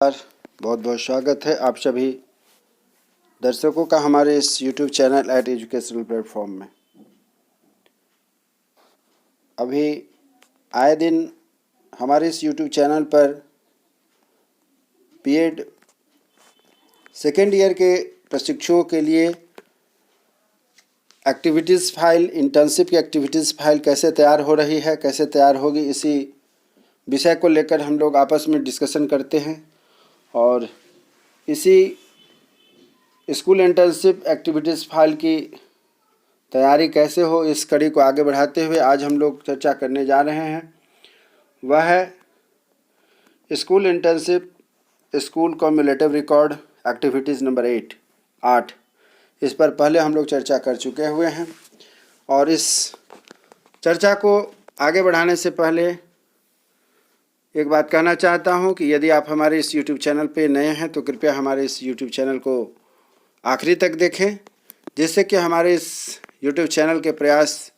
बहुत बहुत स्वागत है आप सभी दर्शकों का हमारे इस YouTube channel at educational platform में। अभी आए दिन हमारे इस YouTube चैनल पर बीएड सेकेंड ईयर के प्रशिक्षुओं के लिए एक्टिविटीज़ फाइल, इंटर्नशिप की एक्टिविटीज़ फाइल कैसे तैयार हो रही है, कैसे तैयार होगी, इसी विषय को लेकर हम लोग आपस में डिस्कशन करते हैं। और इसी स्कूल इंटर्नशिप एक्टिविटीज़ फाइल की तैयारी कैसे हो, इस कड़ी को आगे बढ़ाते हुए आज हम लोग चर्चा करने जा रहे हैं। वह है school internship school cumulative record activities number 8। इस पर पहले हम लोग चर्चा कर चुके हुए हैं और इस चर्चा को आगे बढ़ाने से पहले एक बात कहना चाहता हूं कि यदि आप हमारे इस YouTube चैनल पे नए हैं तो कृपया हमारे इस YouTube चैनल को आखिरी तक देखें, जिससे कि हमारे इस YouTube चैनल के प्रयास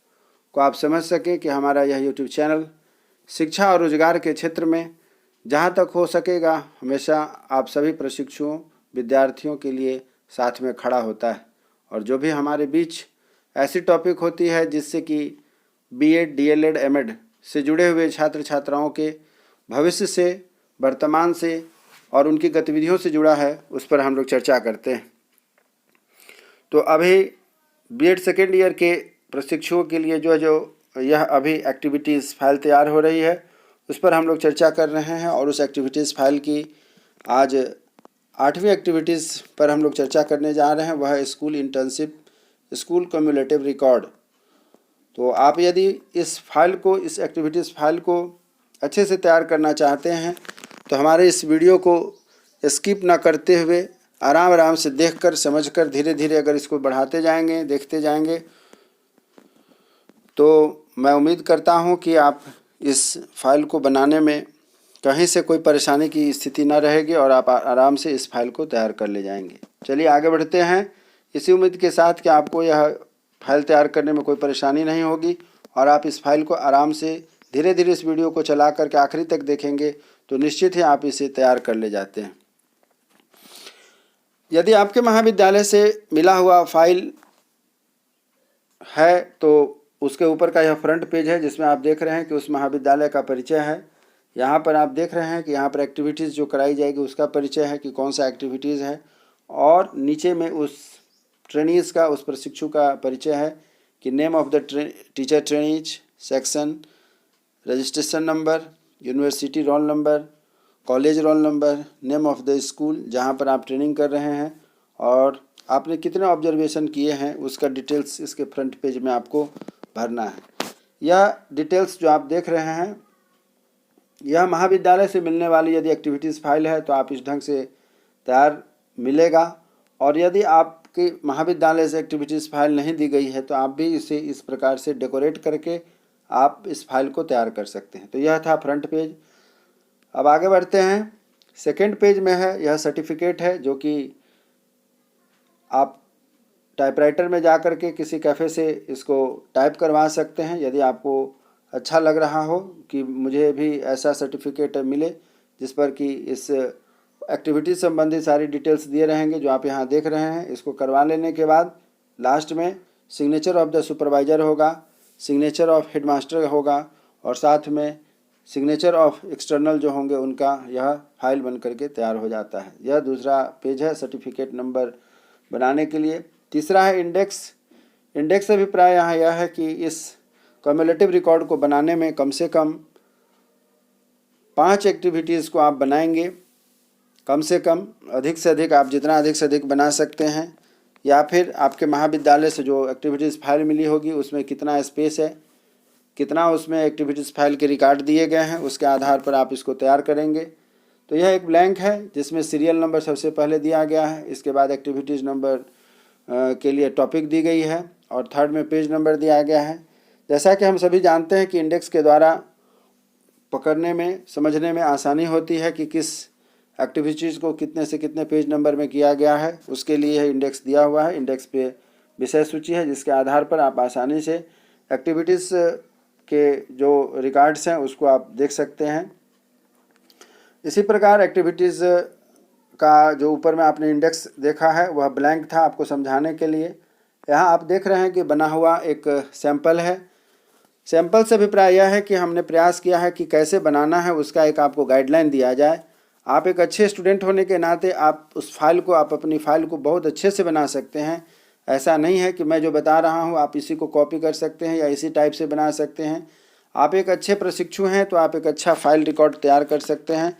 को आप समझ सकें कि हमारा यह YouTube चैनल शिक्षा और रोजगार के क्षेत्र में जहां तक हो सकेगा हमेशा आप सभी प्रशिक्षुओं, विद्यार्थियों के लिए साथ में खड़ा होता है। और जो भी हमारे बीच ऐसी टॉपिक होती है जिससे कि बीएड, डीएलएड, एमएड से जुड़े हुए छात्र छात्राओं के भविष्य से, वर्तमान से और उनकी गतिविधियों से जुड़ा है, उस पर हम लोग चर्चा करते हैं। तो अभी बीएड सेकेंड ईयर के प्रशिक्षुओं के लिए जो यह अभी एक्टिविटीज़ फाइल तैयार हो रही है उस पर हम लोग चर्चा कर रहे हैं। और उस एक्टिविटीज़ फाइल की आज 8वीं एक्टिविटीज़ पर हम लोग चर्चा करने जा रहे हैं, वह है school internship school cumulative record. तो आप यदि इस फाइल को, इस एक्टिविटीज़ फाइल को अच्छे से तैयार करना चाहते हैं तो हमारे इस वीडियो को स्किप ना करते हुए आराम आराम से देखकर, समझकर, धीरे धीरे अगर इसको बढ़ाते जाएंगे, देखते जाएंगे, तो मैं उम्मीद करता हूं कि आप इस फाइल को बनाने में कहीं से कोई परेशानी की स्थिति ना रहेगी और आप आराम से इस फाइल को तैयार कर ले जाएंगे। चलिए आगे बढ़ते हैं, इसी उम्मीद के साथ कि आपको यह फाइल तैयार करने में कोई परेशानी नहीं होगी और आप इस फाइल को आराम से धीरे धीरे इस वीडियो को चला करके आखिरी तक देखेंगे तो निश्चित ही आप इसे तैयार कर ले जाते हैं। यदि आपके महाविद्यालय से मिला हुआ फाइल है तो उसके ऊपर का यह फ्रंट पेज है, जिसमें आप देख रहे हैं कि उस महाविद्यालय का परिचय है। यहाँ पर आप देख रहे हैं कि यहाँ पर एक्टिविटीज़ जो कराई जाएगी उसका परिचय है कि कौन सा एक्टिविटीज़ है, और नीचे में उस ट्रेनीज़ का, उस प्रशिक्षु का परिचय है कि name of the teacher trainees, section, registration number, university roll number, college roll number, name of the school जहाँ पर आप ट्रेनिंग कर रहे हैं और आपने कितने ऑब्जर्वेशन किए हैं उसका डिटेल्स इसके फ्रंट पेज में आपको भरना है। यह डिटेल्स जो आप देख रहे हैं यह महाविद्यालय से मिलने वाली यदि एक्टिविटीज़ फाइल है तो आप इस ढंग से तैयार मिलेगा, और यदि आपके महाविद्यालय से एक्टिविटीज़ फाइल नहीं दी गई है तो आप भी इसे इस प्रकार से डेकोरेट करके आप इस फाइल को तैयार कर सकते हैं। तो यह था फ्रंट पेज। अब आगे बढ़ते हैं, सेकेंड पेज में है, यह सर्टिफिकेट है जो कि आप टाइपराइटर में जा कर के किसी कैफ़े से इसको टाइप करवा सकते हैं। यदि आपको अच्छा लग रहा हो कि मुझे भी ऐसा सर्टिफिकेट मिले जिस पर कि इस एक्टिविटी संबंधी सारी डिटेल्स दिए रहेंगे जो आप यहाँ देख रहे हैं, इसको करवा लेने के बाद लास्ट में सिग्नेचर ऑफ द सुपरवाइज़र होगा, सिग्नेचर ऑफ हेडमास्टर होगा और साथ में सिग्नेचर ऑफ एक्सटर्नल जो होंगे उनका यह फाइल बन करके तैयार हो जाता है। यह दूसरा पेज है सर्टिफिकेट नंबर बनाने के लिए। तीसरा है इंडेक्स। इंडेक्स अभिप्राय यहाँ यह है कि इस कम्युलेटिव रिकॉर्ड को बनाने में कम से कम 5 एक्टिविटीज़ को आप बनाएंगे, कम से कम, अधिक से अधिक आप जितना अधिक से अधिक बना सकते हैं, या फिर आपके महाविद्यालय से जो एक्टिविटीज़ फाइल मिली होगी उसमें कितना स्पेस है, कितना उसमें एक्टिविटीज़ फाइल के रिकॉर्ड दिए गए हैं, उसके आधार पर आप इसको तैयार करेंगे। तो यह एक ब्लैंक है जिसमें सीरियल नंबर सबसे पहले दिया गया है, इसके बाद एक्टिविटीज़ नंबर के लिए टॉपिक दी गई है और थर्ड में पेज नंबर दिया गया है। जैसा कि हम सभी जानते हैं कि इंडेक्स के द्वारा पकड़ने में, समझने में आसानी होती है कि किस एक्टिविटीज़ को कितने से कितने पेज नंबर में किया गया है, उसके लिए यह इंडेक्स दिया हुआ है। इंडेक्स पे विषय सूची है जिसके आधार पर आप आसानी से एक्टिविटीज़ के जो रिकॉर्ड्स हैं उसको आप देख सकते हैं। इसी प्रकार एक्टिविटीज़ का जो ऊपर में आपने इंडेक्स देखा है वह ब्लैंक था आपको समझाने के लिए। यहाँ आप देख रहे हैं कि बना हुआ एक सैंपल है। सैंपल से अभिप्राय यह है कि हमने प्रयास किया है कि कैसे बनाना है उसका एक आपको गाइडलाइन दिया जाए। आप एक अच्छे स्टूडेंट होने के नाते आप उस फाइल को आप अपनी फाइल को बहुत अच्छे से बना सकते हैं। ऐसा नहीं है कि मैं जो बता रहा हूँ आप इसी को कॉपी कर सकते हैं या इसी टाइप से बना सकते हैं। आप एक अच्छे प्रशिक्षु हैं तो आप एक अच्छा फाइल रिकॉर्ड तैयार कर सकते हैं।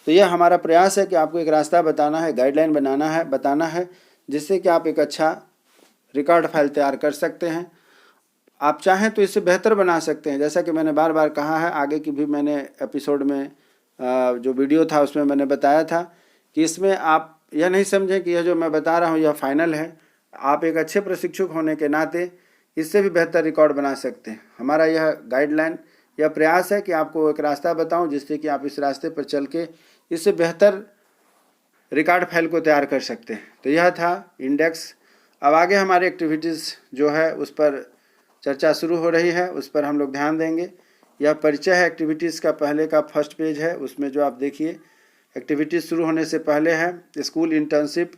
तो यह हमारा प्रयास है कि आपको एक रास्ता बताना है, गाइडलाइन बताना है जिससे कि आप एक अच्छा रिकॉर्ड फाइल तैयार कर सकते हैं। आप चाहें तो इससे बेहतर बना सकते हैं, जैसा कि मैंने बार बार कहा है, आगे की भी मैंने एपिसोड में जो वीडियो था उसमें मैंने बताया था कि इसमें आप यह नहीं समझें कि यह जो मैं बता रहा हूँ यह फाइनल है। आप एक अच्छे प्रशिक्षक होने के नाते इससे भी बेहतर रिकॉर्ड बना सकते हैं। हमारा यह गाइडलाइन, यह प्रयास है कि आपको एक रास्ता बताऊं जिससे कि आप इस रास्ते पर चल के इससे बेहतर रिकॉर्ड फाइल को तैयार कर सकते हैं। तो यह था इंडेक्स। अब आगे हमारी एक्टिविटीज़ जो है उस पर चर्चा शुरू हो रही है, उस पर हम लोग ध्यान देंगे। यह परिचय है एक्टिविटीज़ का, पहले का फर्स्ट पेज है, उसमें जो आप देखिए एक्टिविटीज़ शुरू होने से पहले है school internship,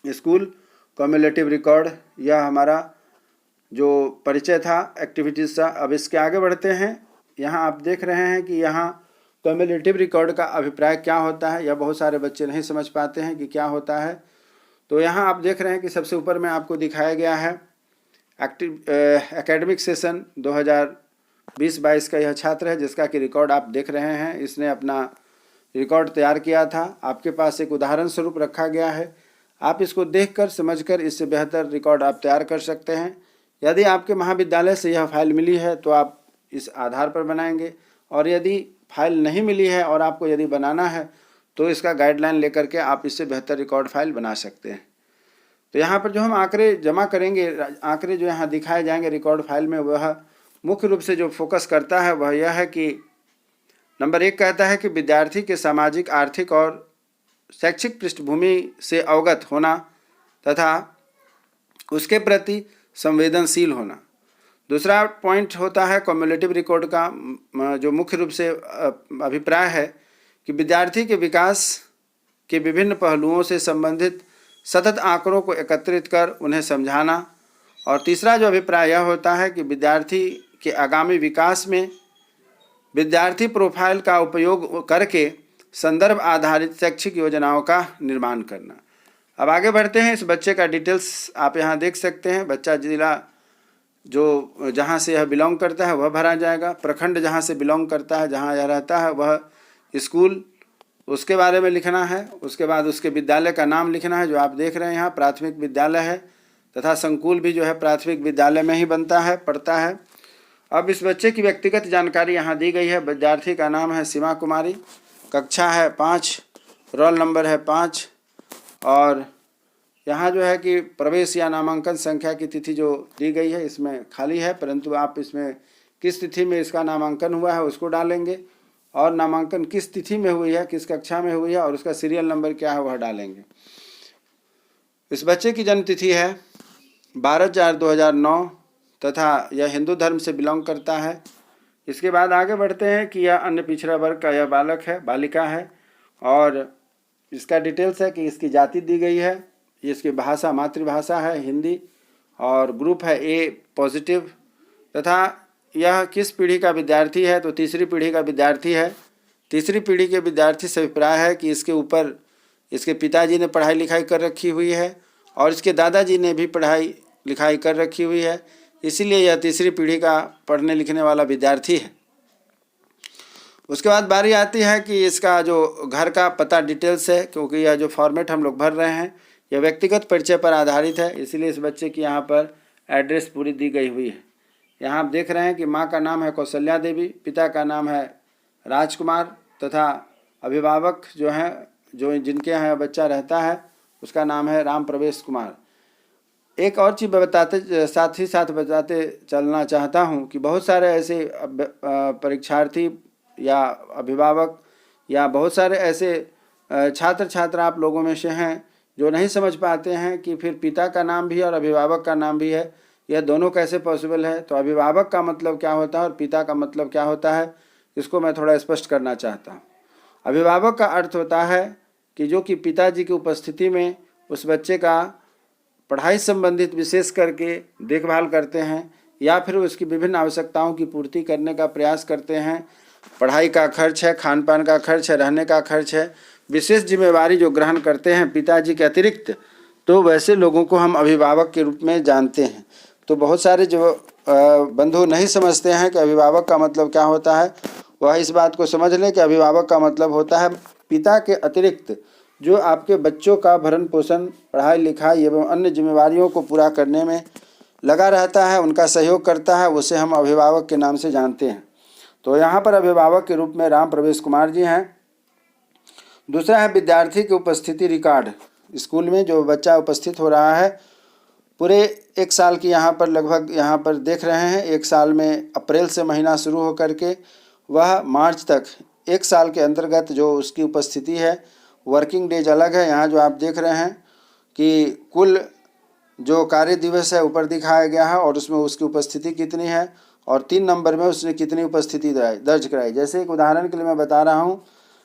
school cumulative record. यह हमारा जो परिचय था एक्टिविटीज़ का। अब इसके आगे बढ़ते हैं। यहाँ आप देख रहे हैं कि यहाँ कम्युलेटिव रिकॉर्ड का अभिप्राय क्या होता है, यह बहुत सारे बच्चे नहीं समझ पाते हैं कि क्या होता है। तो यहाँ आप देख रहे हैं कि सबसे ऊपर में आपको दिखाया गया है एकेडमिक सेशन 2020-22 का यह छात्र है जिसका कि रिकॉर्ड आप देख रहे हैं। इसने अपना रिकॉर्ड तैयार किया था, आपके पास एक उदाहरण स्वरूप रखा गया है। आप इसको देखकर समझकर इससे बेहतर रिकॉर्ड आप तैयार कर सकते हैं। यदि आपके महाविद्यालय से यह फाइल मिली है तो आप इस आधार पर बनाएंगे, और यदि फाइल नहीं मिली है और आपको यदि बनाना है तो इसका गाइडलाइन लेकर के आप इससे बेहतर रिकॉर्ड फाइल बना सकते हैं। तो यहाँ पर जो हम आंकड़े जमा करेंगे, आंकड़े जो यहाँ दिखाए जाएंगे रिकॉर्ड फाइल में, वह मुख्य रूप से जो फोकस करता है वह यह है कि नंबर 1 कहता है कि विद्यार्थी के सामाजिक, आर्थिक और शैक्षिक पृष्ठभूमि से अवगत होना तथा उसके प्रति संवेदनशील होना। दूसरा पॉइंट होता है कम्युलेटिव रिकॉर्ड का, जो मुख्य रूप से अभिप्राय है कि विद्यार्थी के विकास के विभिन्न पहलुओं से संबंधित सतत आंकड़ों को एकत्रित कर उन्हें समझाना। और तीसरा जो अभिप्राय यह होता है कि विद्यार्थी के आगामी विकास में विद्यार्थी प्रोफाइल का उपयोग करके संदर्भ आधारित शैक्षिक योजनाओं का निर्माण करना। अब आगे बढ़ते हैं। इस बच्चे का डिटेल्स आप यहाँ देख सकते हैं। बच्चा जिला जो जहाँ से यह बिलोंग करता है वह भरा जाएगा, प्रखंड जहाँ से बिलोंग करता है, जहाँ यह रहता है वह स्कूल, उसके बारे में लिखना है। उसके बाद उसके विद्यालय का नाम लिखना है, जो आप देख रहे हैं यहाँ प्राथमिक विद्यालय है, तथा संकुल भी जो है प्राथमिक विद्यालय में ही बनता है, पढ़ता है। अब इस बच्चे की व्यक्तिगत जानकारी यहाँ दी गई है। विद्यार्थी का नाम है सीमा कुमारी, कक्षा है 5, रोल नंबर है 5, और यहाँ जो है कि प्रवेश या नामांकन संख्या की तिथि जो दी गई है इसमें खाली है, परंतु आप इसमें किस तिथि में इसका नामांकन हुआ है उसको डालेंगे, और नामांकन किस तिथि में हुई है, किस कक्षा में हुई है, और उसका सीरियल नंबर क्या है वह डालेंगे। इस बच्चे की जन्म तिथि है 12/4/2009 तथा यह हिंदू धर्म से बिलोंग करता है। इसके बाद आगे बढ़ते हैं कि यह अन्य पिछड़ा वर्ग का यह बालक है, बालिका है, और इसका डिटेल्स है कि इसकी जाति दी गई है, इसकी भाषा मातृभाषा है हिंदी, और ग्रुप है ए पॉजिटिव, तथा यह किस पीढ़ी का विद्यार्थी है तो तीसरी पीढ़ी का विद्यार्थी है। तीसरी पीढ़ी के विद्यार्थी से अभिप्राय है कि इसके ऊपर इसके पिताजी ने पढ़ाई लिखाई कर रखी हुई है और इसके दादाजी ने भी पढ़ाई लिखाई कर रखी हुई है, इसीलिए यह तीसरी पीढ़ी का पढ़ने लिखने वाला विद्यार्थी है। उसके बाद बारी आती है कि इसका जो घर का पता डिटेल्स है, क्योंकि यह जो फॉर्मेट हम लोग भर रहे हैं यह व्यक्तिगत परिचय पर आधारित है, इसलिए इस बच्चे की यहाँ पर एड्रेस पूरी दी गई हुई है। यहाँ आप देख रहे हैं कि माँ का नाम है कौशल्या देवी, पिता का नाम है राजकुमार, तथा अभिभावक जो हैं, जो जिनके यहाँ बच्चा रहता है उसका नाम है राम प्रवेश कुमार। एक और चीज़ साथ बताते चलना चाहता हूँ कि बहुत सारे ऐसे परीक्षार्थी या अभिभावक या बहुत सारे ऐसे छात्र छात्रा आप लोगों में से हैं जो नहीं समझ पाते हैं कि फिर पिता का नाम भी और अभिभावक का नाम भी है, यह दोनों कैसे पॉसिबल है। तो अभिभावक का मतलब क्या होता है और पिता का मतलब क्या होता है, इसको मैं थोड़ा स्पष्ट करना चाहता हूँ। अभिभावक का अर्थ होता है कि जो कि पिताजी की उपस्थिति में उस बच्चे का पढ़ाई संबंधित विशेष करके देखभाल करते हैं या फिर उसकी विभिन्न आवश्यकताओं की पूर्ति करने का प्रयास करते हैं। पढ़ाई का खर्च है, खान पान का खर्च है, रहने का खर्च है, विशेष जिम्मेवारी जो ग्रहण करते हैं पिताजी के अतिरिक्त, तो वैसे लोगों को हम अभिभावक के रूप में जानते हैं। तो बहुत सारे जो बंधु नहीं समझते हैं कि अभिभावक का मतलब क्या होता है, वह इस बात को समझ लें कि अभिभावक का मतलब होता है पिता के अतिरिक्त जो आपके बच्चों का भरण पोषण, पढ़ाई लिखाई एवं अन्य जिम्मेवारियों को पूरा करने में लगा रहता है, उनका सहयोग करता है, उसे हम अभिभावक के नाम से जानते हैं। तो यहाँ पर अभिभावक के रूप में राम प्रवेश कुमार जी हैं। दूसरा है विद्यार्थी की उपस्थिति रिकॉर्ड। स्कूल में जो बच्चा उपस्थित हो रहा है पूरे 1 साल की यहाँ पर लगभग यहाँ पर देख रहे हैं, 1 साल में अप्रैल से महीना शुरू होकर के वह मार्च तक 1 साल के अंतर्गत जो उसकी उपस्थिति है, वर्किंग डेज अलग है। यहाँ जो आप देख रहे हैं कि कुल जो कार्य दिवस है ऊपर दिखाया गया है और उसमें उसकी उपस्थिति कितनी है और 3 नंबर में उसने कितनी उपस्थिति दर्ज कराई। जैसे एक उदाहरण के लिए मैं बता रहा हूँ,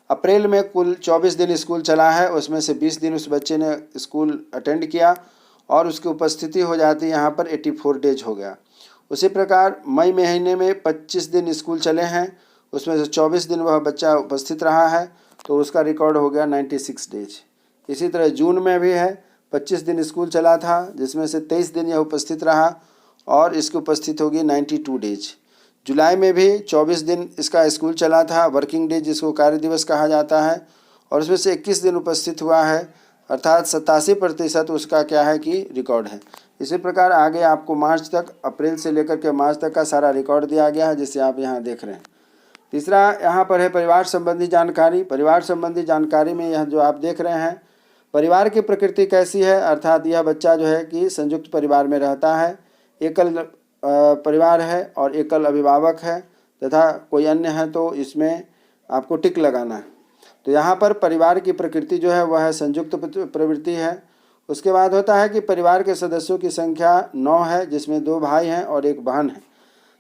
अप्रैल में कुल 24 दिन स्कूल चला है, उसमें से 20 दिन उस बच्चे ने स्कूल अटेंड किया और उसकी उपस्थिति हो जाती है यहाँ पर 84 डेज हो गया। उसी प्रकार मई महीने में 25 दिन स्कूल चले हैं, उसमें से 24 दिन वह बच्चा उपस्थित रहा है, तो उसका रिकॉर्ड हो गया 96 डेज। इसी तरह जून में भी है, 25 दिन स्कूल चला था जिसमें से 23 दिन यह उपस्थित रहा और इसकी उपस्थिति होगी 92 डेज। जुलाई में भी 24 दिन इसका स्कूल चला था, वर्किंग डेज जिसको कार्य दिवस कहा जाता है, और उसमें से 21 दिन उपस्थित हुआ है, अर्थात 87% उसका क्या है कि रिकॉर्ड है। इसी प्रकार आगे आपको मार्च तक, अप्रैल से लेकर के मार्च तक का सारा रिकॉर्ड दिया गया है, जिसे आप यहाँ देख रहे हैं। तीसरा यहाँ पर है परिवार संबंधी जानकारी। परिवार संबंधी जानकारी में यह जो आप देख रहे हैं, परिवार की प्रकृति कैसी है, अर्थात यह बच्चा जो है कि संयुक्त परिवार में रहता है, एकल परिवार है और एकल अभिभावक है तथा कोई अन्य है तो इसमें आपको टिक लगाना है। तो यहाँ पर परिवार की प्रकृति जो है वह है संयुक्त प्रवृत्ति है। उसके बाद होता है कि परिवार के सदस्यों की संख्या 9 है, जिसमें 2 भाई हैं और 1 बहन है।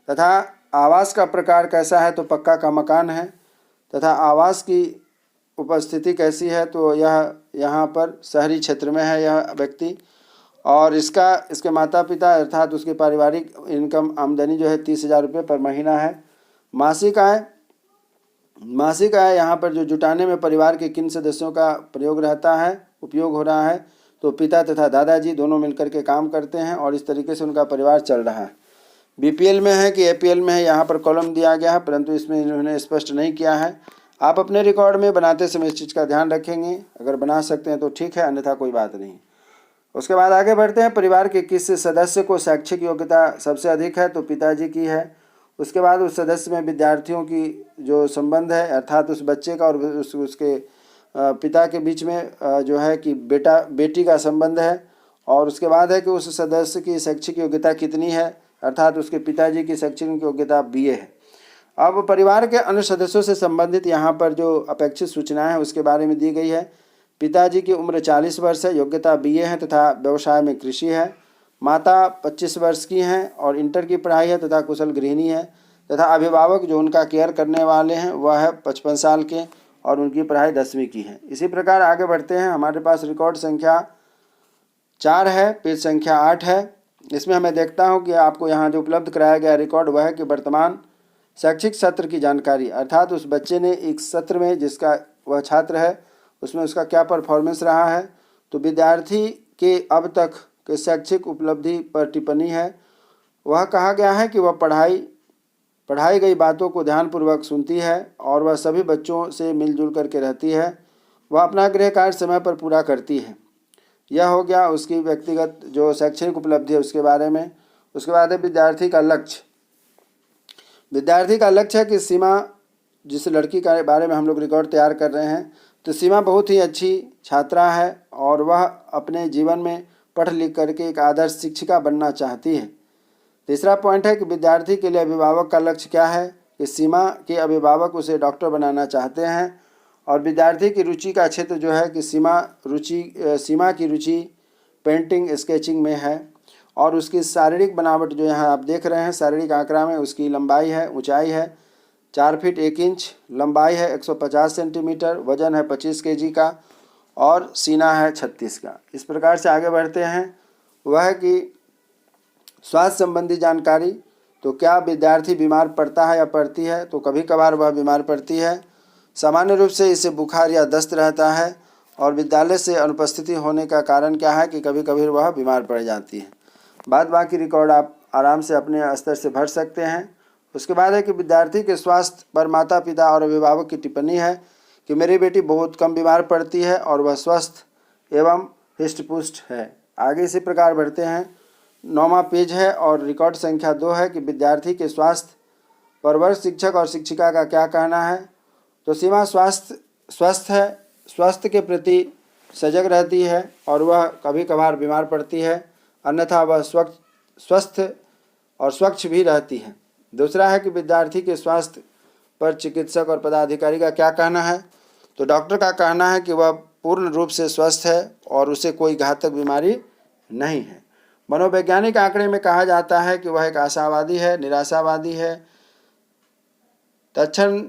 तथा आवास का प्रकार कैसा है, तो पक्का का मकान है। तथा आवास की उपस्थिति कैसी है, तो यह यहाँ पर शहरी क्षेत्र में है यह व्यक्ति, और इसके माता पिता अर्थात उसकी पारिवारिक इनकम आमदनी जो है 30,000 रुपये पर महीना है। मासिक आय यहाँ पर जो जुटाने में परिवार के किन सदस्यों का प्रयोग रहता है, उपयोग हो रहा है, तो पिता तथा दादाजी दोनों मिलकर के काम करते हैं और इस तरीके से उनका परिवार चल रहा है। बीपीएल में है कि एपीएल में है, यहाँ पर कॉलम दिया गया है, परंतु इसमें इन्होंने स्पष्ट नहीं किया है। आप अपने रिकॉर्ड में बनाते समय इस चीज़ का ध्यान रखेंगे, अगर बना सकते हैं तो ठीक है, अन्यथा कोई बात नहीं। उसके बाद आगे बढ़ते हैं, परिवार के किस सदस्य को शैक्षिक योग्यता सबसे अधिक है, तो पिताजी की है। उसके बाद उस सदस्य में विद्यार्थियों की जो संबंध है, अर्थात उस बच्चे का और उसके पिता के बीच में जो है कि बेटा बेटी का संबंध है। और उसके बाद है कि उस सदस्य की शैक्षिक योग्यता कितनी है, अर्थात उसके पिताजी की शैक्षणिक योग्यता BA है। अब परिवार के अन्य सदस्यों से संबंधित यहाँ पर जो अपेक्षित सूचनाएं हैं उसके बारे में दी गई है। पिताजी की उम्र 40 वर्ष है, योग्यता BA है तथा व्यवसाय में कृषि है। माता 25 वर्ष की हैं और इंटर की पढ़ाई है तथा कुशल गृहिणी है। तथा अभिभावक जो उनका केयर करने वाले हैं वह है 55 साल के और उनकी पढ़ाई 10वीं की है। इसी प्रकार आगे बढ़ते हैं, हमारे पास रिकॉर्ड संख्या 4 है, पेज संख्या 8 है। इसमें मैं देखता हूं कि आपको यहाँ जो उपलब्ध कराया गया रिकॉर्ड वह है कि वर्तमान शैक्षिक सत्र की जानकारी, अर्थात उस बच्चे ने एक सत्र में जिसका वह छात्र है उसमें उसका क्या परफॉर्मेंस रहा है। तो विद्यार्थी के अब तक के शैक्षिक उपलब्धि पर टिप्पणी है। वह कहा गया है कि वह पढ़ाई गई बातों को ध्यानपूर्वक सुनती है और वह सभी बच्चों से मिलजुल करके रहती है। वह अपना गृह कार्य समय पर पूरा करती है। यह हो गया उसकी व्यक्तिगत जो शैक्षणिक उपलब्धि है उसके बारे में। उसके बाद है विद्यार्थी का लक्ष्य। विद्यार्थी का लक्ष्य है कि सीमा, जिस लड़की के बारे में हम लोग रिकॉर्ड तैयार कर रहे हैं, तो सीमा बहुत ही अच्छी छात्रा है और वह अपने जीवन में पढ़ लिख करके एक आदर्श शिक्षिका बनना चाहती है। तीसरा पॉइंट है कि विद्यार्थी के लिए अभिभावक का लक्ष्य क्या है, कि सीमा के अभिभावक उसे डॉक्टर बनाना चाहते हैं। और विद्यार्थी की रुचि का क्षेत्र जो है कि सीमा की रुचि पेंटिंग स्केचिंग में है। और उसकी शारीरिक बनावट जो यहाँ आप देख रहे हैं, शारीरिक आंकड़ा में उसकी लंबाई है, ऊंचाई है 4 फीट 1 इंच, लंबाई है 150 सेंटीमीटर, वजन है 25 केजी का और सीना है 36 का। इस प्रकार से आगे बढ़ते हैं। वह है कि स्वास्थ्य संबंधी जानकारी। तो क्या विद्यार्थी बीमार पड़ता है या पड़ती है? तो कभी कभार वह बीमार पड़ती है। सामान्य रूप से इसे बुखार या दस्त रहता है और विद्यालय से अनुपस्थिति होने का कारण क्या है कि कभी कभी वह बीमार पड़ जाती है। बाद बाकी रिकॉर्ड आप आराम से अपने स्तर से भर सकते हैं। उसके बाद है कि विद्यार्थी के स्वास्थ्य पर माता पिता और अभिभावक की टिप्पणी है कि मेरी बेटी बहुत कम बीमार पड़ती है और वह स्वस्थ एवं हृष्ट-पुष्ट है। आगे इसी प्रकार बढ़ते हैं। 9वां पेज है और रिकॉर्ड संख्या 2 है कि विद्यार्थी के स्वास्थ्य पर वरिष्ठ शिक्षक और शिक्षिका का क्या कहना है। तो सीमा स्वस्थ है, स्वास्थ्य के प्रति सजग रहती है और वह कभी कभार बीमार पड़ती है, अन्यथा वह स्वस्थ और स्वच्छ भी रहती है। दूसरा है कि विद्यार्थी के स्वास्थ्य पर चिकित्सक और पदाधिकारी का क्या कहना है। तो डॉक्टर का कहना है कि वह पूर्ण रूप से स्वस्थ है और उसे कोई घातक बीमारी नहीं है। मनोवैज्ञानिक आंकड़े में कहा जाता है कि वह एक आशावादी है, निराशावादी है। तत्क्षण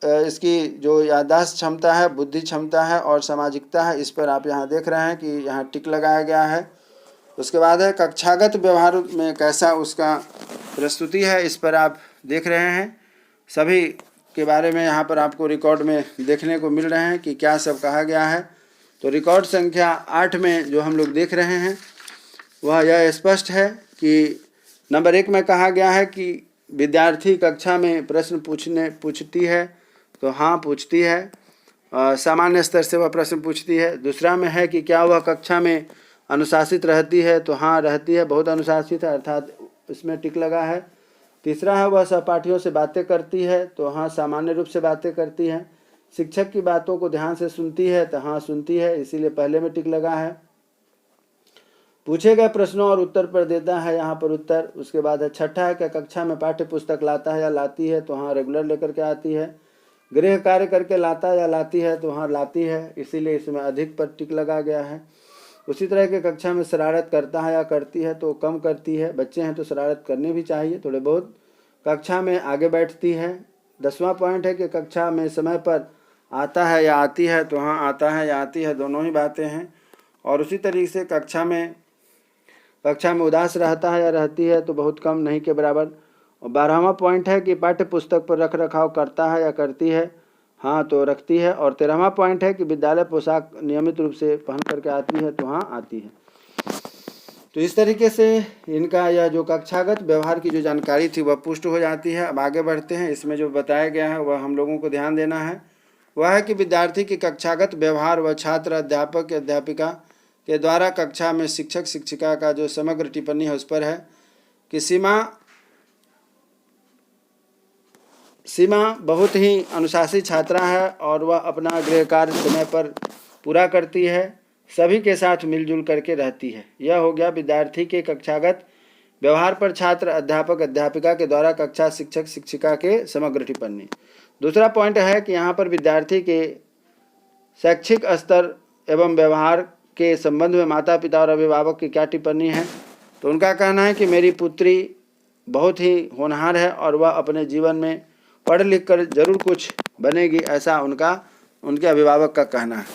इसकी जो याददाश्त क्षमता है, बुद्धि क्षमता है और सामाजिकता है, इस पर आप यहाँ देख रहे हैं कि यहाँ टिक लगाया गया है। उसके बाद है कक्षागत व्यवहार में कैसा उसका प्रस्तुति है, इस पर आप देख रहे हैं। सभी के बारे में यहाँ पर आपको रिकॉर्ड में देखने को मिल रहे हैं कि क्या सब कहा गया है। तो रिकॉर्ड संख्या 8 में जो हम लोग देख रहे हैं वह यह स्पष्ट है कि नंबर 1 में कहा गया है कि विद्यार्थी कक्षा में प्रश्न पूछती है। तो हाँ, पूछती है, सामान्य स्तर से वह प्रश्न पूछती है। दूसरा में है कि क्या वह कक्षा में अनुशासित रहती है। तो हाँ, रहती है, बहुत अनुशासित है, अर्थात इसमें टिक लगा है। तीसरा है वह सहपाठियों से बातें करती है। तो हाँ, सामान्य रूप से बातें करती है। शिक्षक की बातों को ध्यान से सुनती है। तो हाँ, सुनती है, इसीलिए पहले में टिक लगा है। पूछे गए प्रश्नों और उत्तर पर देता है यहाँ पर उत्तर। उसके बाद है छठा है कि कक्षा में पाठ्य पुस्तक लाता है या लाती है। तो हाँ, रेगुलर लेकर के आती है। गृह कार्य करके लाता है या लाती है। तो हाँ, लाती है, इसीलिए इसमें अधिक पर टिक लगा गया है। उसी तरह के कक्षा में शरारत करता है या करती है। तो कम करती है, बच्चे हैं तो शरारत करनी भी चाहिए थोड़े बहुत। कक्षा में आगे बैठती है। 10वां पॉइंट है कि कक्षा में समय पर आता है या आती है। तो हाँ, आता है या आती है, दोनों ही बातें हैं। और उसी तरीके से कक्षा में उदास रहता है या रहती है। तो बहुत कम, नहीं के बराबर। और 12वां पॉइंट है कि पाठ्य पुस्तक पर रख रखाव करता है या करती है। हाँ, तो रखती है। और 13वां पॉइंट है कि विद्यालय पोशाक नियमित रूप से पहन करके आती है। तो हाँ, आती है। तो इस तरीके से इनका यह जो कक्षागत व्यवहार की जो जानकारी थी वह पुष्ट हो जाती है। अब आगे बढ़ते हैं। इसमें जो बताया गया है वह हम लोगों को ध्यान देना है। वह है कि विद्यार्थी की कक्षागत व्यवहार व छात्र अध्यापक अध्यापिका के द्वारा कक्षा में शिक्षक शिक्षिका का जो समग्र टिप्पणी है उस पर है कि सीमा बहुत ही अनुशासित छात्रा है और वह अपना गृह कार्य समय पर पूरा करती है, सभी के साथ मिलजुल करके रहती है। यह हो गया विद्यार्थी के कक्षागत व्यवहार पर छात्र अध्यापक अध्यापिका के द्वारा कक्षा शिक्षक शिक्षिका के समग्र टिप्पणी। दूसरा पॉइंट है कि यहाँ पर विद्यार्थी के शैक्षिक स्तर एवं व्यवहार के संबंध में माता पिता और अभिभावक की क्या टिप्पणी है। तो उनका कहना है कि मेरी पुत्री बहुत ही होनहार है और वह अपने जीवन में पढ़ लिख कर जरूर कुछ बनेगी, ऐसा उनके अभिभावक का कहना है।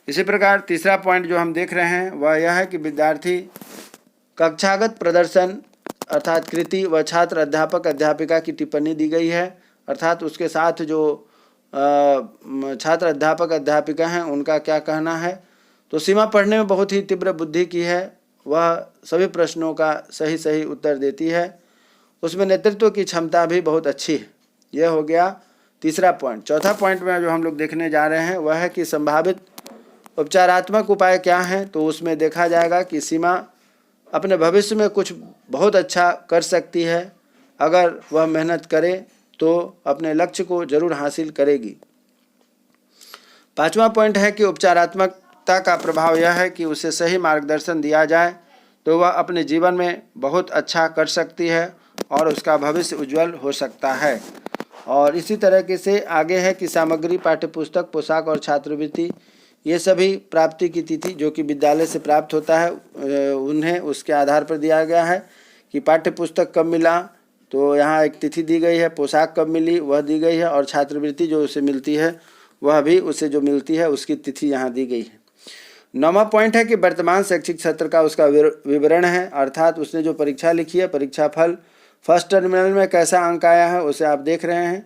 इसी प्रकार तीसरा पॉइंट जो हम देख रहे हैं वह यह है कि विद्यार्थी कक्षागत प्रदर्शन अर्थात कृति व छात्र अध्यापक अध्यापिका की टिप्पणी दी गई है, अर्थात उसके साथ जो छात्र अध्यापक अध्यापिका हैं उनका क्या कहना है। तो सीमा पढ़ने में बहुत ही तीव्र बुद्धि की है, वह सभी प्रश्नों का सही उत्तर देती है, उसमें नेतृत्व की क्षमता भी बहुत अच्छी है। यह हो गया तीसरा पॉइंट। चौथा पॉइंट में जो हम लोग देखने जा रहे हैं वह है कि संभावित उपचारात्मक उपाय क्या हैं। तो उसमें देखा जाएगा कि सीमा अपने भविष्य में कुछ बहुत अच्छा कर सकती है, अगर वह मेहनत करे तो अपने लक्ष्य को जरूर हासिल करेगी। 5वां पॉइंट है कि उपचारात्मकता का प्रभाव यह है कि उसे सही मार्गदर्शन दिया जाए तो वह अपने जीवन में बहुत अच्छा कर सकती है और उसका भविष्य उज्जवल हो सकता है। और इसी तरीके से आगे है कि सामग्री पाठ्यपुस्तक पोशाक और छात्रवृत्ति ये सभी प्राप्ति की तिथि जो कि विद्यालय से प्राप्त होता है उन्हें उसके आधार पर दिया गया है कि पाठ्यपुस्तक कब मिला, तो यहाँ एक तिथि दी गई है, पोशाक कब मिली वह दी गई है, और छात्रवृत्ति जो उसे मिलती है वह भी उसे जो मिलती है उसकी तिथि यहाँ दी गई है। 9वां पॉइंट है कि वर्तमान शैक्षिक सत्र का उसका विवरण है, अर्थात उसने जो परीक्षा लिखी है, परीक्षा फल फर्स्ट टर्मिनल में कैसा अंक आया है उसे आप देख रहे हैं।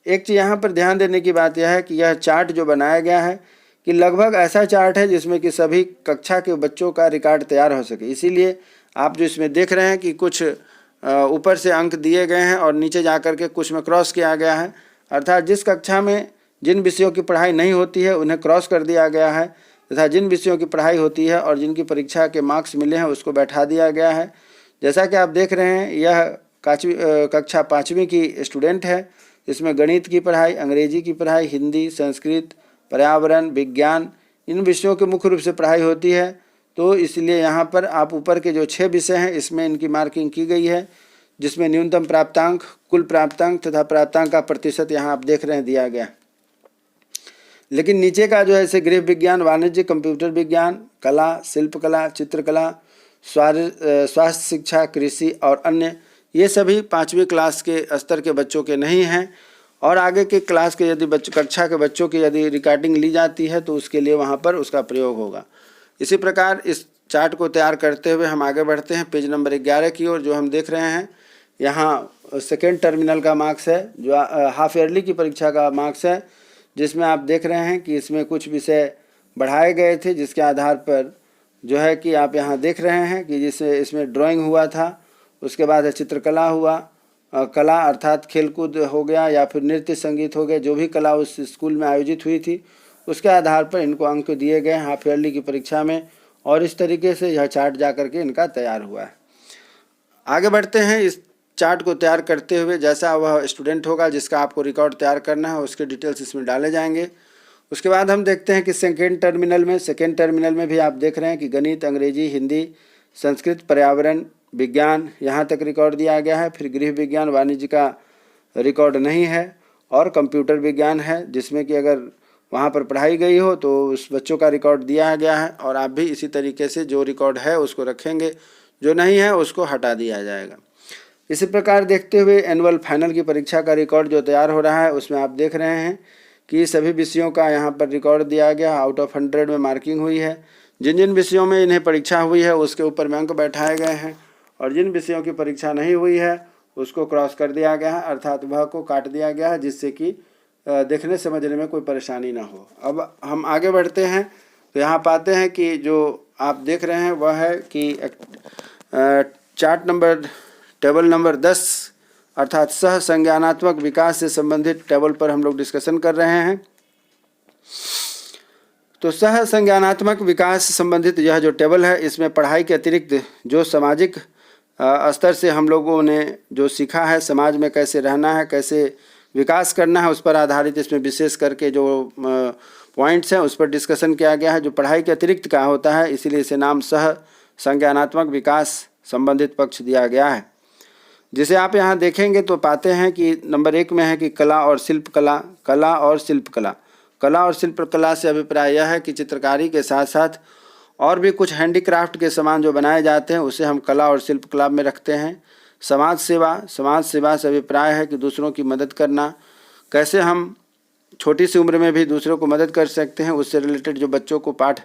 एक चीज़ यहाँ पर ध्यान देने की बात यह है कि यह चार्ट जो बनाया गया है कि लगभग ऐसा चार्ट है जिसमें कि सभी कक्षा के बच्चों का रिकॉर्ड तैयार हो सके, इसीलिए आप जो इसमें देख रहे हैं कि कुछ ऊपर से अंक दिए गए हैं और नीचे जा कर के कुछ में क्रॉस किया गया है, अर्थात जिस कक्षा में जिन विषयों की पढ़ाई नहीं होती है उन्हें क्रॉस कर दिया गया है, तथा जिन विषयों की पढ़ाई होती है और जिनकी परीक्षा के मार्क्स मिले हैं उसको बैठा दिया गया है। जैसा कि आप देख रहे हैं यह कक्षा 5वीं की स्टूडेंट है, इसमें गणित की पढ़ाई, अंग्रेजी की पढ़ाई, हिंदी, संस्कृत, पर्यावरण, विज्ञान, इन विषयों की मुख्य रूप से पढ़ाई होती है। तो इसलिए यहाँ पर आप ऊपर के जो 6 विषय हैं इसमें इनकी मार्किंग की गई है, जिसमें न्यूनतम प्राप्तांक, कुल प्राप्तांक तथा प्राप्तांक का प्रतिशत यहाँ आप देख रहे हैं दिया गया। लेकिन नीचे का जो है जैसे गृह विज्ञान, वाणिज्य, कंप्यूटर विज्ञान, कला, शिल्पकला, चित्रकला, स्वास्थ्य शिक्षा, कृषि और अन्य, ये सभी 5वीं क्लास के स्तर के बच्चों के नहीं हैं, और आगे के क्लास के यदि कक्षा के बच्चों की यदि रिकॉर्डिंग ली जाती है तो उसके लिए वहाँ पर उसका प्रयोग होगा। इसी प्रकार इस चार्ट को तैयार करते हुए हम आगे बढ़ते हैं पेज नंबर 11 की ओर। जो हम देख रहे हैं यहाँ सेकेंड टर्मिनल का मार्क्स है, जो हाफ ईयरली की परीक्षा का मार्क्स है, जिसमें आप देख रहे हैं कि इसमें कुछ विषय बढ़ाए गए थे, जिसके आधार पर जो है कि आप यहाँ देख रहे हैं कि जिससे इसमें ड्राइंग हुआ था, उसके बाद चित्रकला हुआ, कला अर्थात खेलकूद हो गया या फिर नृत्य संगीत हो गए, जो भी कला उस स्कूल में आयोजित हुई थी उसके आधार पर इनको अंक दिए गए हाफ ईयरली की परीक्षा में, और इस तरीके से यह चार्ट जा कर के इनका तैयार हुआ है। आगे बढ़ते हैं। इस चार्ट को तैयार करते हुए जैसा वह स्टूडेंट होगा जिसका आपको रिकॉर्ड तैयार करना है उसके डिटेल्स इसमें डाले जाएंगे। उसके बाद हम देखते हैं कि सेकेंड टर्मिनल में भी आप देख रहे हैं कि गणित, अंग्रेजी, हिंदी, संस्कृत, पर्यावरण, विज्ञान, यहाँ तक रिकॉर्ड दिया गया है। फिर गृह विज्ञान, वाणिज्य का रिकॉर्ड नहीं है, और कंप्यूटर विज्ञान है जिसमें कि अगर वहाँ पर पढ़ाई गई हो तो उस बच्चों का रिकॉर्ड दिया गया है, और आप भी इसी तरीके से जो रिकॉर्ड है उसको रखेंगे, जो नहीं है उसको हटा दिया जाएगा। इसी प्रकार देखते हुए एनुअल फाइनल की परीक्षा का रिकॉर्ड जो तैयार हो रहा है उसमें आप देख रहे हैं कि सभी विषयों का यहाँ पर रिकॉर्ड दिया गया, आउट ऑफ 100 में मार्किंग हुई है। जिन जिन विषयों में इन्हें परीक्षा हुई है उसके ऊपर में अंक बैठाए गए हैं, और जिन विषयों की परीक्षा नहीं हुई है उसको क्रॉस कर दिया गया है, अर्थात वह को काट दिया गया है, जिससे कि देखने समझने में कोई परेशानी ना हो। अब हम आगे बढ़ते हैं तो यहाँ पाते हैं कि जो आप देख रहे हैं वह है कि टेबल नंबर 10 अर्थात सह संज्ञानात्मक विकास से संबंधित टेबल पर हम लोग डिस्कशन कर रहे हैं। तो सह संज्ञानात्मक विकास से संबंधित यह जो टेबल है इसमें पढ़ाई के अतिरिक्त जो सामाजिक स्तर से हम लोगों ने जो सीखा है, समाज में कैसे रहना है, कैसे विकास करना है, उस पर आधारित इसमें विशेष करके जो पॉइंट्स हैं उस पर डिस्कशन किया गया है, जो पढ़ाई के अतिरिक्त का होता है, इसीलिए इसे नाम सह संज्ञानात्मक विकास संबंधित पक्ष दिया गया है। जिसे आप यहाँ देखेंगे तो पाते हैं कि नंबर 1 में है कि कला और शिल्पकला। कला और शिल्पकला से अभिप्राय यह है कि चित्रकारी के साथ साथ और भी कुछ हैंडीक्राफ्ट के सामान जो बनाए जाते हैं उसे हम कला और शिल्पकला में रखते हैं। समाज सेवा से अभिप्राय है कि दूसरों की मदद करना, कैसे हम छोटी सी उम्र में भी दूसरों को मदद कर सकते हैं, उससे रिलेटेड जो बच्चों को पाठ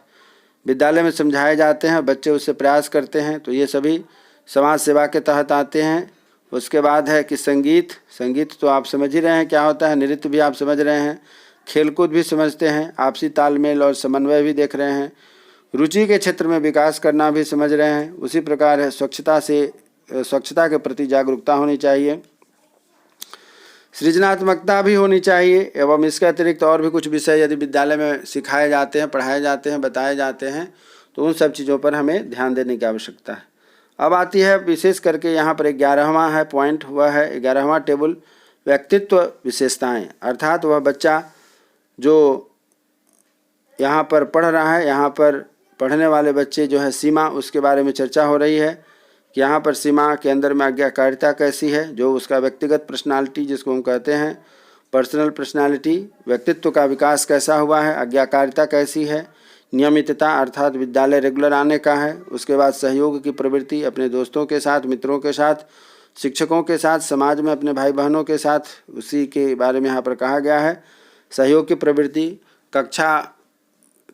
विद्यालय में समझाए जाते हैं, बच्चे उससे प्रयास करते हैं, तो ये सभी समाज सेवा के तहत आते हैं। उसके बाद है कि संगीत तो आप समझ ही रहे हैं क्या होता है, नृत्य भी आप समझ रहे हैं, खेलकूद भी समझते हैं, आपसी तालमेल और समन्वय भी देख रहे हैं, रुचि के क्षेत्र में विकास करना भी समझ रहे हैं। उसी प्रकार है स्वच्छता के प्रति जागरूकता होनी चाहिए, सृजनात्मकता भी होनी चाहिए, एवं इसके अतिरिक्त और भी कुछ विषय यदि विद्यालय में सिखाए जाते हैं, पढ़ाए जाते हैं, बताए जाते हैं तो उन सब चीज़ों पर हमें ध्यान देने की आवश्यकता है। अब आती है विशेष करके यहाँ पर 11वां है पॉइंट, हुआ है 11वां टेबल व्यक्तित्व विशेषताएं, अर्थात वह बच्चा जो यहाँ पर पढ़ रहा है, यहाँ पर पढ़ने वाले बच्चे जो है सीमा, उसके बारे में चर्चा हो रही है कि यहाँ पर सीमा के अंदर में आज्ञाकारिता कैसी है, जो उसका व्यक्तिगत पर्सनालिटी जिसको हम कहते हैं पर्सनल पर्सनालिटी, व्यक्तित्व का विकास कैसा हुआ है, आज्ञाकारिता कैसी है, नियमितता अर्थात विद्यालय रेगुलर आने का है, उसके बाद सहयोग की प्रवृत्ति अपने दोस्तों के साथ, मित्रों के साथ शिक्षकों के साथ, समाज में अपने भाई बहनों के साथ, उसी के बारे में यहाँ पर कहा गया है। सहयोग की प्रवृत्ति, कक्षा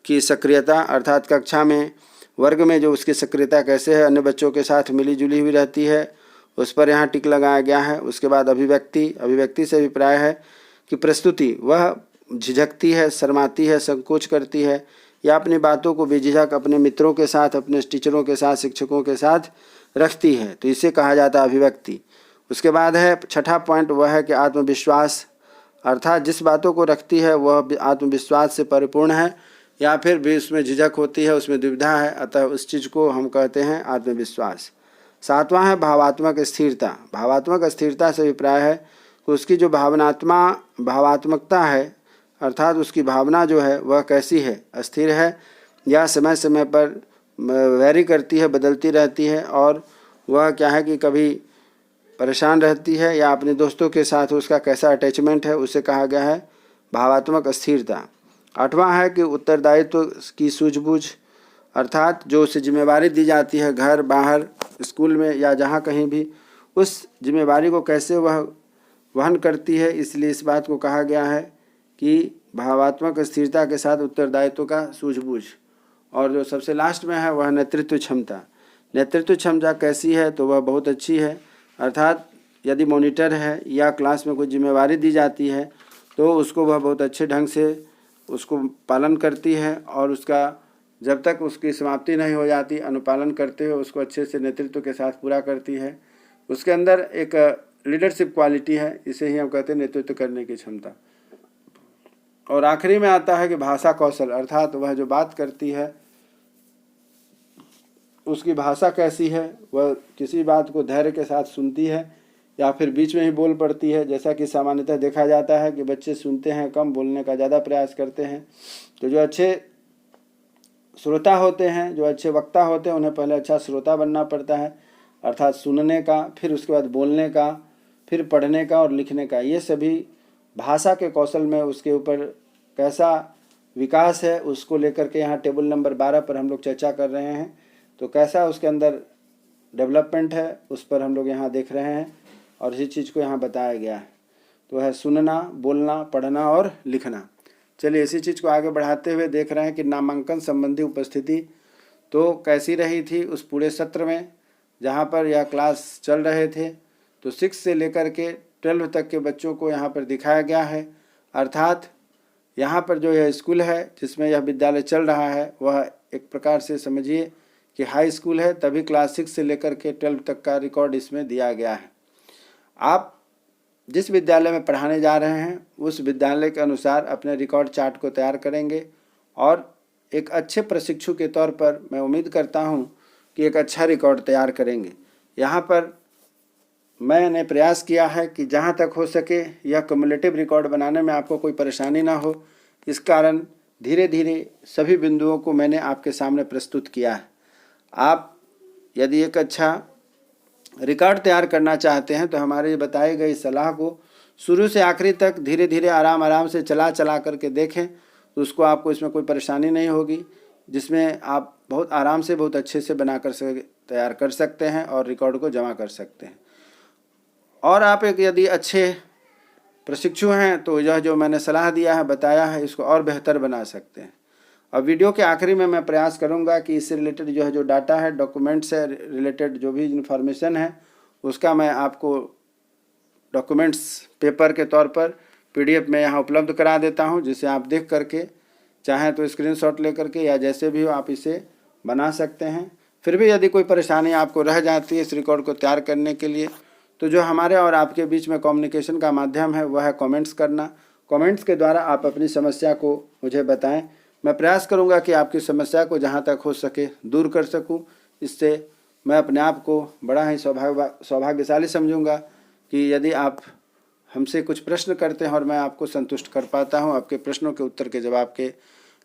की सक्रियता अर्थात कक्षा में वर्ग में जो उसकी सक्रियता कैसे है, अन्य बच्चों के साथ मिली जुली हुई रहती है, उस पर यहाँ टिक लगाया गया है। उसके बाद अभिव्यक्ति से अभिप्राय है कि प्रस्तुति, वह झिझकती है, शर्माती है, संकोच करती है या अपनी बातों को बेझिझक अपने मित्रों के साथ, अपने टीचरों के साथ, शिक्षकों के साथ रखती है, तो इसे कहा जाता है अभिव्यक्ति। उसके बाद है छठा पॉइंट, वह है कि आत्मविश्वास, अर्थात जिस बातों को रखती है वह आत्मविश्वास से परिपूर्ण है या फिर भी उसमें झिझक होती है, उसमें दुविधा है, अतः उस चीज़ को हम कहते हैं आत्मविश्वास। सातवां है भावात्मक स्थिरता। भावात्मक स्थिरता से अभिप्राय है कि उसकी जो भावात्मकता है अर्थात उसकी भावना जो है वह कैसी है, स्थिर है या समय समय पर वैरी करती है, बदलती रहती है, और वह क्या है कि कभी परेशान रहती है या अपने दोस्तों के साथ उसका कैसा अटैचमेंट है, उसे कहा गया है भावात्मक स्थिरता। आठवां है कि उत्तरदायित्व की सूझबूझ, अर्थात जो उसे जिम्मेवारी दी जाती है घर बाहर स्कूल में या जहाँ कहीं भी, उस जिम्मेवारी को कैसे वह वहन करती है, इसलिए इस बात को कहा गया है कि भावात्मक स्थिरता के साथ उत्तरदायित्व का सूझबूझ। और जो सबसे लास्ट में है वह नेतृत्व क्षमता। नेतृत्व क्षमता कैसी है, तो वह बहुत अच्छी है, अर्थात यदि मॉनिटर है या क्लास में कोई जिम्मेवारी दी जाती है तो उसको वह बहुत अच्छे ढंग से उसको पालन करती है और उसका जब तक उसकी समाप्ति नहीं हो जाती अनुपालन करते हुए उसको अच्छे से नेतृत्व के साथ पूरा करती है। उसके अंदर एक लीडरशिप क्वालिटी है, इसे ही हम कहते हैं नेतृत्व करने की क्षमता। और आखिरी में आता है कि भाषा कौशल, अर्थात वह जो बात करती है उसकी भाषा कैसी है, वह किसी बात को धैर्य के साथ सुनती है या फिर बीच में ही बोल पड़ती है। जैसा कि सामान्यतः देखा जाता है कि बच्चे सुनते हैं कम, बोलने का ज़्यादा प्रयास करते हैं। तो जो अच्छे श्रोता होते हैं, जो अच्छे वक्ता होते हैं, उन्हें पहले अच्छा श्रोता बनना पड़ता है, अर्थात सुनने का, फिर उसके बाद बोलने का, फिर पढ़ने का और लिखने का। ये सभी भाषा के कौशल में उसके ऊपर कैसा विकास है उसको लेकर के यहाँ टेबल नंबर 12 पर हम लोग चर्चा कर रहे हैं। तो कैसा उसके अंदर डेवलपमेंट है उस पर हम लोग यहाँ देख रहे हैं और इसी चीज़ को यहाँ बताया गया है। तो है सुनना, बोलना, पढ़ना और लिखना। चलिए इसी चीज़ को आगे बढ़ाते हुए देख रहे हैं कि नामांकन संबंधी उपस्थिति तो कैसी रही थी उस पूरे सत्र में जहाँ पर यह क्लास चल रहे थे। तो 6 से लेकर के 12 तक के बच्चों को यहाँ पर दिखाया गया है, अर्थात यहाँ पर जो यह स्कूल है जिसमें यह विद्यालय चल रहा है वह एक प्रकार से समझिए कि हाई स्कूल है, तभी क्लास 6 से लेकर के 12 तक का रिकॉर्ड इसमें दिया गया है। आप जिस विद्यालय में पढ़ाने जा रहे हैं उस विद्यालय के अनुसार अपने रिकॉर्ड चार्ट को तैयार करेंगे और एक अच्छे प्रशिक्षु के तौर पर मैं उम्मीद करता हूं कि एक अच्छा रिकॉर्ड तैयार करेंगे। यहाँ पर मैंने प्रयास किया है कि जहाँ तक हो सके यह क्युमुलेटिव रिकॉर्ड बनाने में आपको कोई परेशानी ना हो, इस कारण धीरे धीरे सभी बिंदुओं को मैंने आपके सामने प्रस्तुत किया है। आप यदि एक अच्छा रिकॉर्ड तैयार करना चाहते हैं तो हमारे बताई गई सलाह को शुरू से आखिरी तक धीरे धीरे आराम से चला करके देखें, तो उसको आपको इसमें कोई परेशानी नहीं होगी, जिसमें आप बहुत आराम से बहुत अच्छे से तैयार कर सकते हैं और रिकॉर्ड को जमा कर सकते हैं। और आप एक यदि अच्छे प्रशिक्षु हैं तो यह जो मैंने सलाह दिया है, बताया है, इसको और बेहतर बना सकते हैं। और वीडियो के आखिरी में मैं प्रयास करूंगा कि इससे रिलेटेड जो है जो डाटा है, डॉक्यूमेंट से रिलेटेड जो भी इन्फॉर्मेशन है उसका मैं आपको डॉक्यूमेंट्स पेपर के तौर पर PDF में यहाँ उपलब्ध करा देता हूँ, जिसे आप देख करके चाहें तो स्क्रीनशॉट ले करके या जैसे भी हो आप इसे बना सकते हैं। फिर भी यदि कोई परेशानी आपको रह जाती है इस रिकॉर्ड को तैयार करने के लिए, तो जो हमारे और आपके बीच में कम्युनिकेशन का माध्यम है वह है कमेंट्स करना। कमेंट्स के द्वारा आप अपनी समस्या को मुझे बताएं। मैं प्रयास करूंगा कि आपकी समस्या को जहां तक हो सके दूर कर सकूं। इससे मैं अपने आप को बड़ा ही सौभाग्यशाली समझूंगा कि यदि आप हमसे कुछ प्रश्न करते हैं और मैं आपको संतुष्ट कर पाता हूं आपके प्रश्नों के उत्तर के जवाब के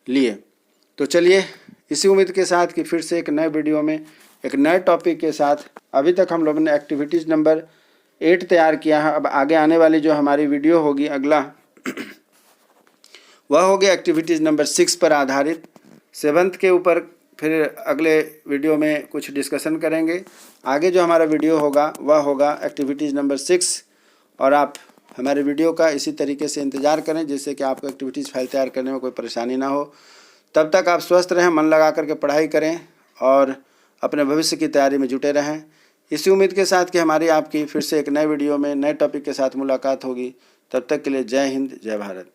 लिए। तो चलिए इसी उम्मीद के साथ कि फिर से एक नए वीडियो में एक नए टॉपिक के साथ, अभी तक हम लोगों ने एक्टिविटीज़ नंबर 8 तैयार किया है। अब आगे आने वाली जो हमारी वीडियो होगी अगला वह होगी एक्टिविटीज़ नंबर 6 पर आधारित। 7th के ऊपर फिर अगले वीडियो में कुछ डिस्कशन करेंगे। आगे जो हमारा वीडियो होगा वह होगा एक्टिविटीज़ नंबर 6, और आप हमारे वीडियो का इसी तरीके से इंतज़ार करें जिससे कि आपको एक्टिविटीज़ फाइल तैयार करने में कोई परेशानी ना हो। तब तक आप स्वस्थ रहें, मन लगा करके पढ़ाई करें और अपने भविष्य की तैयारी में जुटे रहें। इसी उम्मीद के साथ कि हमारी आपकी फिर से एक नए वीडियो में नए टॉपिक के साथ मुलाकात होगी। तब तक के लिए जय हिंद, जय भारत।